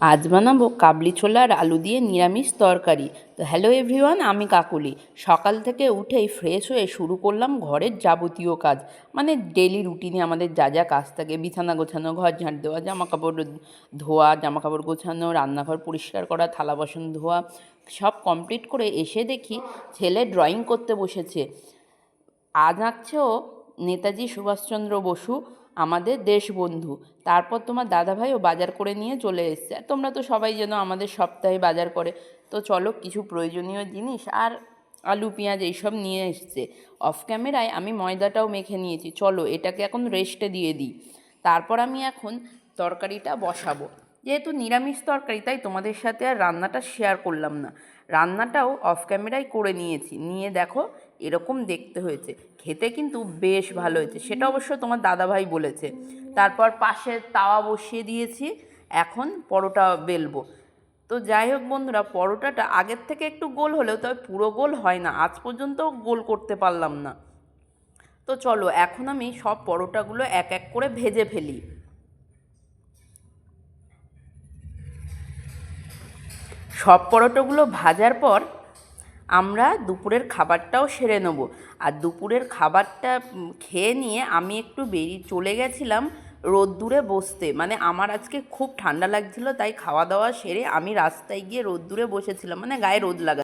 আজ বানাবো কাবলি ছোলা আর আলু দিয়ে নিরামিষ তরকারি। তো হ্যালো এভরিওয়ান, আমি কাকুলি। সকাল থেকে উঠেই ফ্রেশ হয়ে শুরু করলাম ঘরের যাবতীয় কাজ, মানে ডেলি রুটিনে আমাদের যা যা কাজ থাকে, বিছানা গোছানো, ঘর ঝাঁট দেওয়া, জামাকাপড় ধোয়া, জামাকাপড় গোছানো, রান্নাঘর পরিষ্কার করা, থালা বাসন ধোয়া, সব কমপ্লিট করে এসে দেখি ছেলে ড্রয়িং করতে বসেছে। আজ আঁকছে ও নেতাজি সুভাষচন্দ্র বসু, আমাদের দেশবন্ধু। তারপর তোমার দাদাভাইও বাজার করে নিয়ে চলে এসছে। আর তোমরা তো সবাই যেন আমাদের সপ্তাহে বাজার করে। তো চলো কিছু প্রয়োজনীয় জিনিস আর আলু পেঁয়াজ এইসব নিয়ে এসছে। অফ ক্যামেরায় আমি ময়দাটাও মেখে নিয়েছি। চলো এটাকে এখন রেস্টে দিয়ে দিই। তারপর আমি এখন তরকারিটা বসাবো। যেহেতু নিরামিষ তরকারি তাই তোমাদের সাথে আর রান্নাটা শেয়ার করলাম না। রান্নাটাও অফ ক্যামেরায় করে নিয়েছি, নিয়ে দেখো এরকম দেখতে হয়েছে। খেতে কিন্তু বেশ ভালো হয়েছে, সেটা অবশ্য তোমার দাদাভাই বলেছে। তারপর পাশে তাওয়া বসিয়ে দিয়েছি, এখন পরোটা বেলবো। তো যাই হোক বন্ধুরা, পরোটাটা আগের থেকে একটু গোল হলেও তবে পুরো গোল হয় না, আজ পর্যন্ত গোল করতে পারলাম না। তো চলো এখন আমি সব পরোটাগুলো এক এক করে ভেজে ফেলি। সব পরোটাগুলো ভাজার পর আমরা দুপুরের খাবারটাও সেরে নেব। আর দুপুরের খাবারটা খেয়ে নিয়ে আমি একটু বেরিয়ে চলে গেছিলাম রোদ্দুরে বসতে। মানে আমার আজকে খুব ঠান্ডা লাগছিল, তাই খাওয়া দাওয়া সেরে আমি রাস্তায় গিয়ে রোদ্দুরে বসেছিলাম, মানে গায়ে রোদ লাগা।